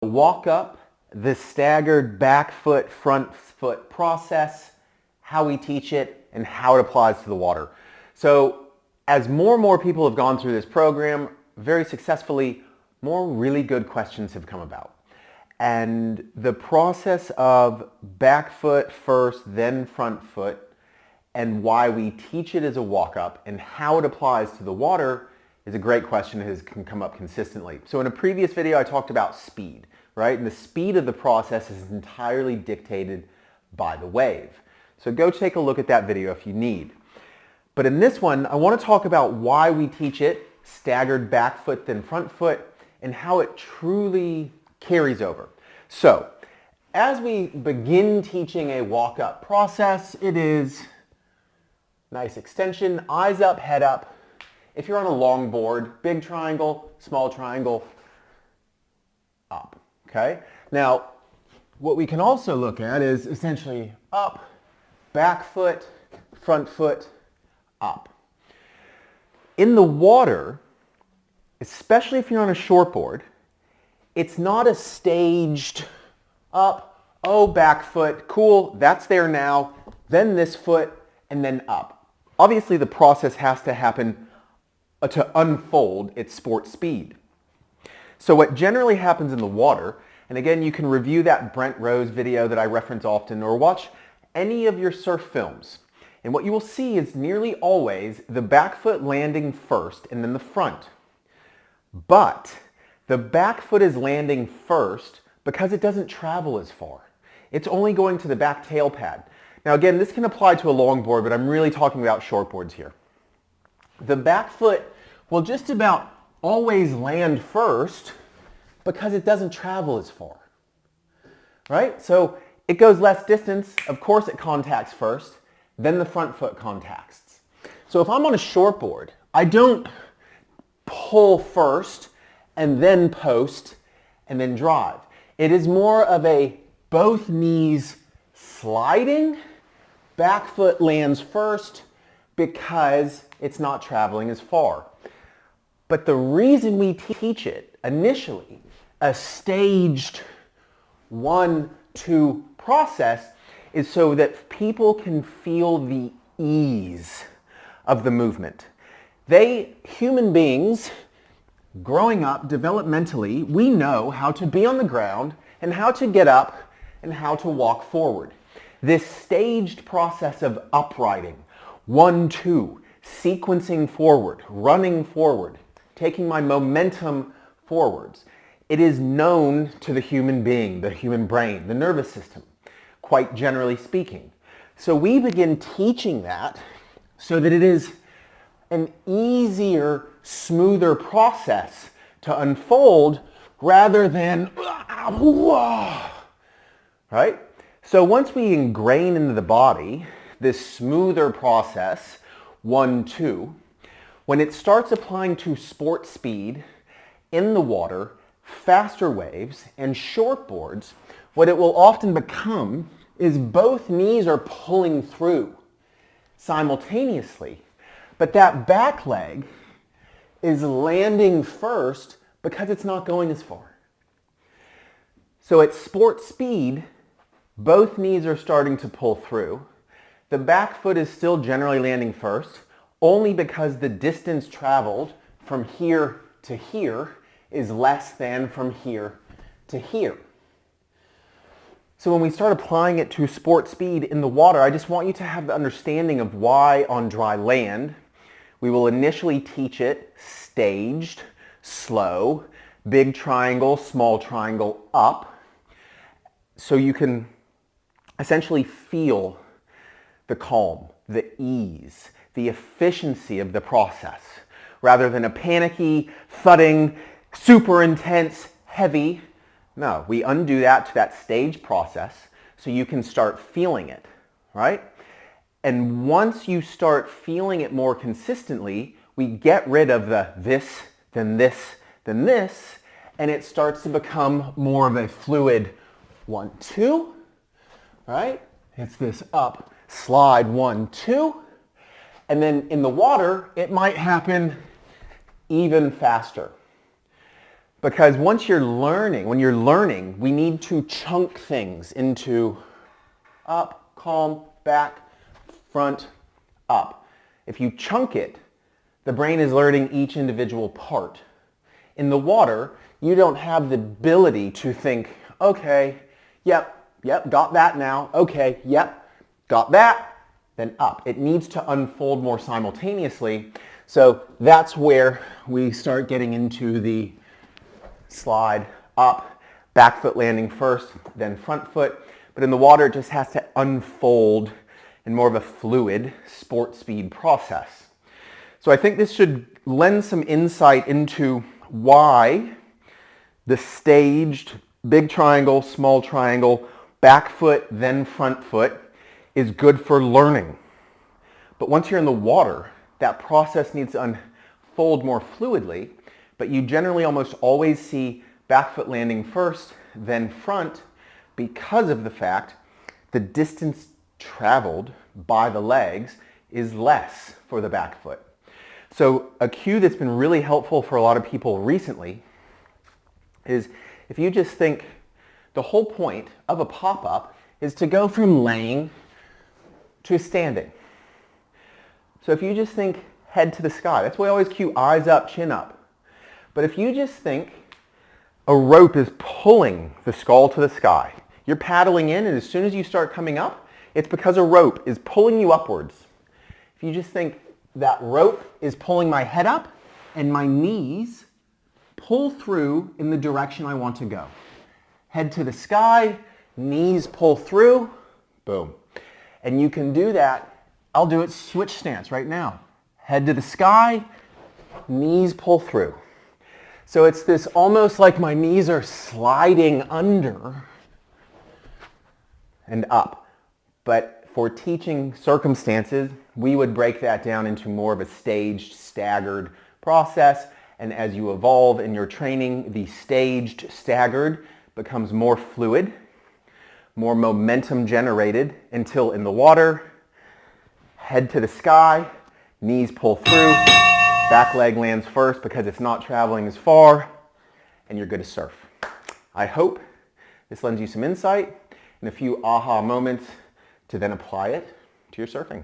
Walk up, the staggered back foot, front foot process, how we teach it, and how it applies to the water. So as more and more people have gone through this program very successfully, more really good questions have come about. And the process of back foot first, then front foot, and why we teach it as a walk-up and how it applies to the water is a great question that can come up consistently. So in a previous video, I talked about speed, right? And the speed of the process is entirely dictated by the wave. So go take a look at that video if you need. But in this one, I want to talk about why we teach it, staggered back foot, then front foot, and how it truly carries over. So as we begin teaching a walk-up process, it is nice extension, eyes up, head up. If you're on a long board, big triangle, small triangle, up, okay? Now, what we can also look at is essentially up, back foot, front foot, up. In the water, especially if you're on a shortboard, it's not a staged up, oh, back foot, cool, that's there now, then this foot, and then up. Obviously, the process has to happen to unfold at sport speed. So what generally happens in the water, and again, you can review that Brent Rose video that I reference often, or watch any of your surf films. And what you will see is nearly always the back foot landing first and then the front. But the back foot is landing first because it doesn't travel as far. It's only going to the back tail pad. Now again, this can apply to a longboard, but I'm really talking about shortboards here. The back foot will just about always land first because it doesn't travel as far, right? So it goes less distance. Of course it contacts first, then the front foot contacts. So if I'm on a shortboard, I don't pull first and then post and then drive. It is more of a both knees sliding, back foot lands first because it's not traveling as far. But the reason we teach it initially, a staged 1-2 process, is so that people can feel the ease of the movement. Human beings, growing up developmentally, we know how to be on the ground and how to get up and how to walk forward. This staged process of uprighting, 1-2, sequencing forward, running forward, taking my momentum forwards. It is known to the human being, the human brain, the nervous system, quite generally speaking. So we begin teaching that so that it is an easier, smoother process to unfold rather than, right? So once we ingrain into the body this smoother process, 1-2, when it starts applying to sport speed in the water, faster waves, and shortboards, what it will often become is both knees are pulling through simultaneously, but that back leg is landing first because it's not going as far. So at sport speed, both knees are starting to pull through. The back foot is still generally landing first, only because the distance traveled from here to here is less than from here to here. So when we start applying it to sport speed in the water, I just want you to have the understanding of why on dry land we will initially teach it staged, slow, big triangle, small triangle, up, so you can essentially feel the calm, the ease, the efficiency of the process, rather than a panicky, thudding, super intense, heavy. No, we undo that to that stage process so you can start feeling it, right? And once you start feeling it more consistently, we get rid of the this, then this, then this, and it starts to become more of a fluid 1-2, right? It's this up, slide 1-2, and then in the water, it might happen even faster. Because when you're learning, we need to chunk things into up, calm, back, front, up. If you chunk it, the brain is learning each individual part. In the water, you don't have the ability to think, okay, yep, got that now, okay, yep, got that, then up. It needs to unfold more simultaneously. So that's where we start getting into the slide up, back foot landing first, then front foot. But in the water, it just has to unfold in more of a fluid sport speed process. So I think this should lend some insight into why the staged big triangle, small triangle, back foot, then front foot is good for learning. But once you're in the water, that process needs to unfold more fluidly, but you generally almost always see back foot landing first, then front, because of the fact the distance traveled by the legs is less for the back foot. So a cue that's been really helpful for a lot of people recently is if you just think the whole point of a pop-up is to go from laying to standing. So if you just think head to the sky, that's why I always cue eyes up, chin up. But if you just think a rope is pulling the skull to the sky, you're paddling in, and as soon as you start coming up, it's because a rope is pulling you upwards. If you just think that rope is pulling my head up and my knees pull through in the direction I want to go. Head to the sky, knees pull through, boom. And you can do that. I'll do it switch stance right now. Head to the sky, knees pull through. So it's this almost like my knees are sliding under and up. But for teaching circumstances, we would break that down into more of a staged, staggered process. And as you evolve in your training, the staged, staggered becomes more fluid, more momentum generated until in the water, head to the sky, knees pull through, back leg lands first because it's not traveling as far, and you're good to surf. I hope this lends you some insight and a few aha moments to then apply it to your surfing.